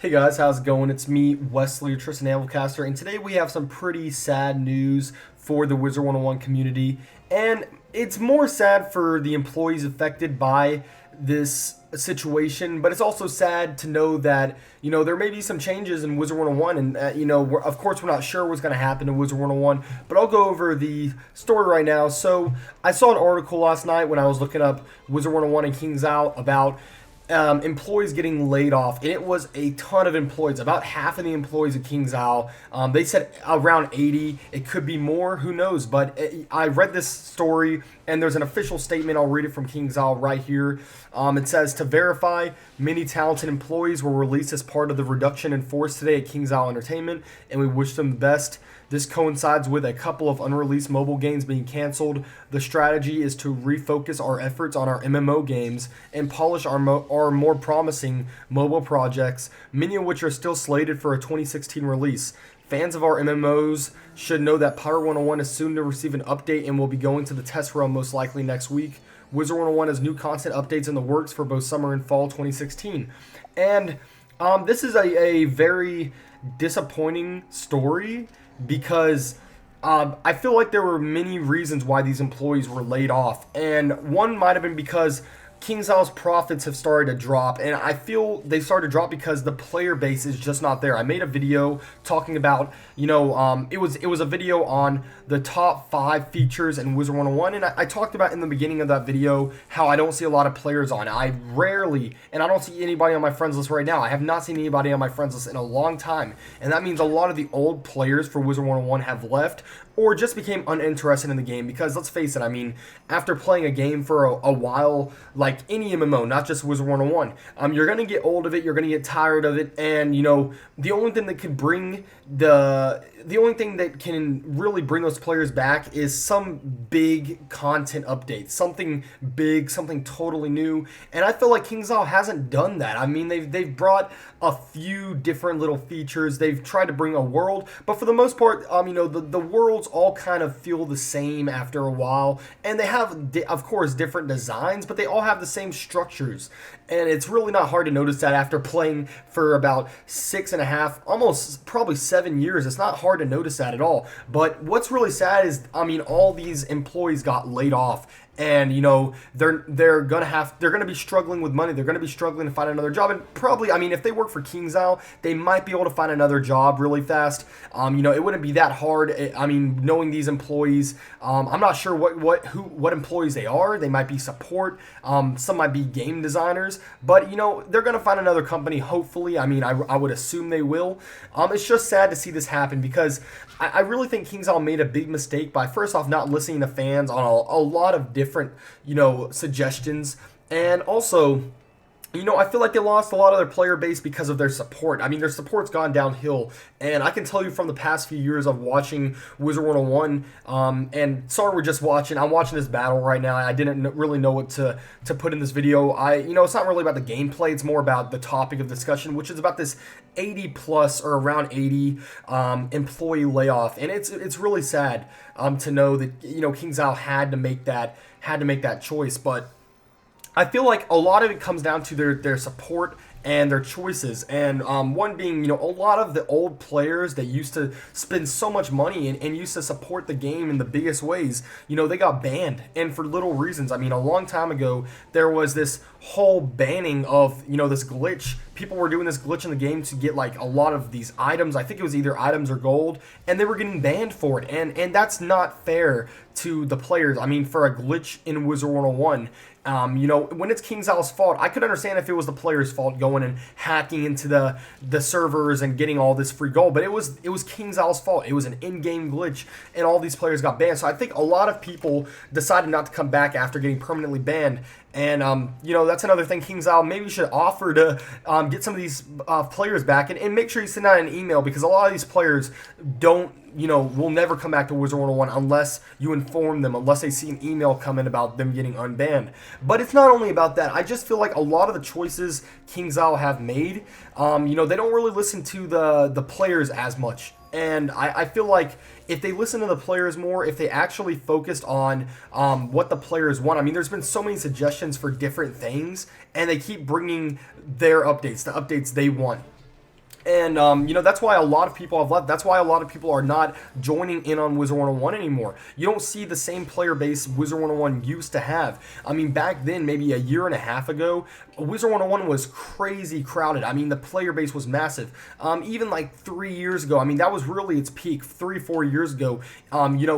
Hey guys, how's it going? It's me, Wesley, your Tristan Navalcaster, and today we have some pretty sad news for the Wizard 101 community, and it's more sad for the employees affected by this situation, but it's also sad to know that, there may be some changes in Wizard 101, and, of course, we're not sure what's going to happen in Wizard 101, but I'll go over the story right now. So, I saw an article last night when I was looking up Wizard 101 and KingsIsle about employees getting laid off, and it was a ton of employees. About half of the employees at KingsIsle. They said around 80. It could be more. Who knows? But I read this story, and there's an official statement. I'll read it from KingsIsle right here. It says, to verify, many talented employees were released as part of the reduction in force today at KingsIsle Entertainment, and we wish them the best. This coincides with a couple of unreleased mobile games being canceled. The strategy is to refocus our efforts on our MMO games and polish our more promising mobile projects, many of which are still slated for a 2016 release. Fans of our MMOs should know that Pyro 101 is soon to receive an update and will be going to the test run most likely next week. Wizard 101 has new content updates in the works for both summer and fall 2016. And this is a very disappointing story because I feel like there were many reasons why these employees were laid off, and one might have been because KingsIsle's profits have started to drop, and I feel they started to drop because the player base is just not there. I made a video talking about, it was a video on the top 5 features in Wizard 101, and I talked about in the beginning of that video how I don't see a lot of players on. I rarely, and I don't see anybody on my friends list right now. I have not seen anybody on my friends list in a long time, and that means a lot of the old players for Wizard 101 have left or just became uninterested in the game because, let's face it, I mean, after playing a game for a while, like any MMO, not just Wizard 101, you're going to get old of it, you're going to get tired of it, and, the only thing that could bring the only thing that can really bring those players back is some big content update, something big, something totally new, and I feel like KingsIsle hasn't done that. I mean, they've brought a few different little features, they've tried to bring a world, but for the most part, the worlds all kind of feel the same after a while, and they have, of course, different designs, but they all have the same structures, and it's really not hard to notice that after playing for about 6.5, almost probably 7 years. It's not hard to notice that at all. But what's really sad is, all these employees got laid off, and they're gonna be struggling with money. They're gonna be struggling to find another job, and probably, if they work for KingsIsle, they might be able to find another job really fast. It wouldn't be that hard. Knowing these employees, I'm not sure what employees they are. They might be support. Some might be game designers, but they're gonna find another company. Hopefully, I would assume they will. It's just sad to see this happen because I really think KingsIsle made a big mistake by, first off, not listening to fans on a lot of different, suggestions, and also, I feel like they lost a lot of their player base because of their support. Their support's gone downhill, and I can tell you from the past few years of watching Wizard 101, and sorry we're just watching, I'm watching this battle right now. I didn't really know what to put in this video. It's not really about the gameplay, it's more about the topic of discussion, which is about this 80 plus or around 80 employee layoff, and it's really sad to know that KingsIsle had to make that choice, but I feel like a lot of it comes down to their support and their choices, and one being, a lot of the old players that used to spend so much money and used to support the game in the biggest ways, they got banned, and for little reasons. A long time ago, there was this whole banning of, this glitch. People were doing this glitch in the game to get, like, a lot of these items. I think it was either items or gold, and they were getting banned for it, and that's not fair to the players. For a glitch in Wizard 101, when it's KingsIsle's fault, I could understand if it was the player's fault going and hacking into the servers and getting all this free gold, but it was KingsIsle's fault. It was an in-game glitch, and all these players got banned. So I think a lot of people decided not to come back after getting permanently banned. And, that's another thing KingsIsle maybe should offer to get some of these players back, and make sure you send out an email, because a lot of these players will never come back to Wizard 101 unless you inform them, unless they see an email come in about them getting unbanned. But it's not only about that. I just feel like a lot of the choices KingsIsle have made, they don't really listen to the players as much. And I feel like if they listen to the players more, if they actually focused on what the players want. There's been so many suggestions for different things, and they keep bringing their updates, the updates they want. And that's why a lot of people have left. That's why a lot of people are not joining in on Wizard 101 anymore. You don't see the same player base Wizard 101 used to have. I mean, back then, maybe a year and a half ago, Wizard 101 was crazy crowded. I mean, the player base was massive. Even like 3 years ago, I mean, that was really its peak. 3-4 years ago,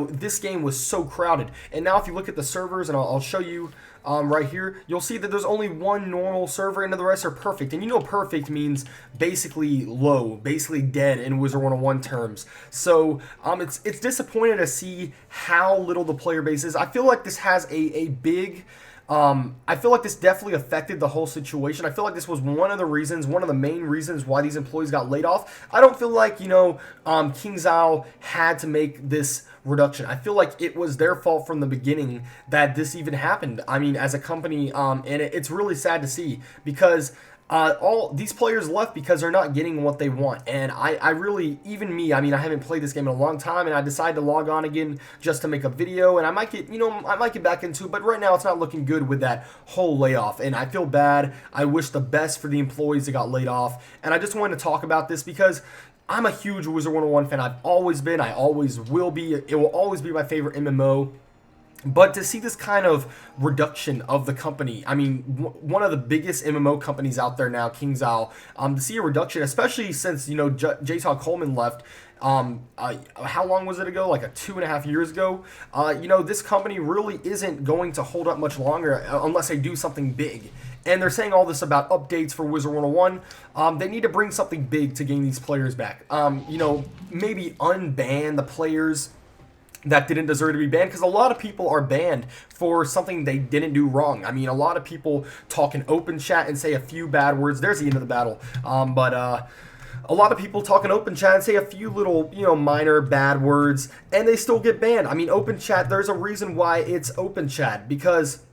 this game was so crowded. And now, if you look at the servers, and I'll show you. Right here, you'll see that there's only one normal server and the rest are perfect. And perfect means basically low, basically dead in Wizard 101 terms. So it's disappointing to see how little the player base is. I feel like this has a big... I feel like this definitely affected the whole situation. I feel like this was one of the main reasons why these employees got laid off. I don't feel like, KingsIsle had to make this reduction. I feel like it was their fault from the beginning that this even happened. I mean, as a company, and it's really sad to see because all these players left because they're not getting what they want. And I really, even me, I mean, I haven't played this game in a long time, and I decided to log on again just to make a video, and I might get back into it, but right now it's not looking good with that whole layoff, and I feel bad. I wish the best for the employees that got laid off, and I just wanted to talk about this because I'm a huge Wizard 101 fan. I've always been, I always will be. It will always be my favorite MMO. But to see this kind of reduction of the company, I mean, one of the biggest MMO companies out there now, KingsIsle, to see a reduction, especially since, J. Coleman left, how long was it ago? Like 2.5 years ago? This company really isn't going to hold up much longer unless they do something big. And they're saying all this about updates for Wizard 101. They need to bring something big to gain these players back. Maybe unban the players that didn't deserve to be banned, because a lot of people are banned for something they didn't do wrong. I mean, a lot of people talk in open chat and say a few bad words. There's the end of the battle. A lot of people talk in open chat and say a few little, minor bad words, and they still get banned. I mean, open chat, there's a reason why it's open chat, because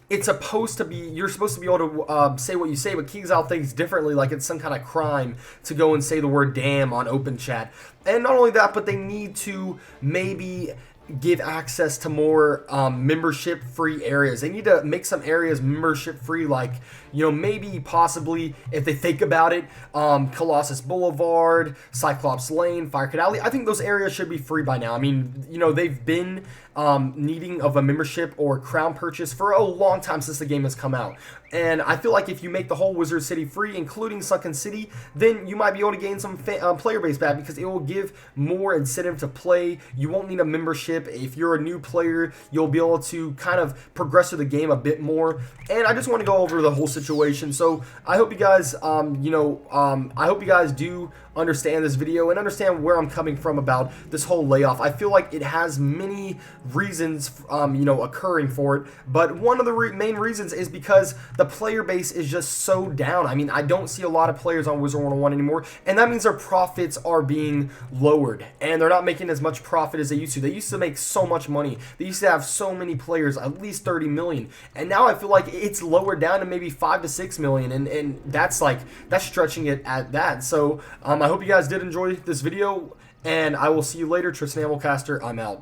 it's supposed to be, you're supposed to be able to say what you say, but KingsIsle thinks differently, like it's some kind of crime to go and say the word damn on open chat. And not only that, but they need to maybe give access to more membership free areas. They need to make some areas membership free, like maybe possibly, if they think about it, Colossus Boulevard, Cyclops Lane, Firecut Alley. I think those areas should be free by now. I mean, they've been needing of a membership or crown purchase for a long time since the game has come out. And I feel like if you make the whole Wizard City free, including Sunken City, then you might be able to gain some player base back, because it will give more incentive to play. You won't need a membership. If you're a new player, you'll be able to kind of progress through the game a bit more. And I just want to go over the whole situation. So I hope you guys, I hope you guys do understand this video and understand where I'm coming from about this whole layoff. I feel like it has many reasons, occurring for it, but one of the main reasons is because the player base is just so down. I mean, I don't see a lot of players on Wizard 101 anymore, and that means their profits are being lowered, and they're not making as much profit as they used to. They used to make so much money. They used to have so many players, at least 30 million, and now I feel like it's lowered down to maybe 5 to 6 million, and that's stretching it at that. So I hope you guys did enjoy this video, and I will see you later. Tristan Amilcaster, I'm out.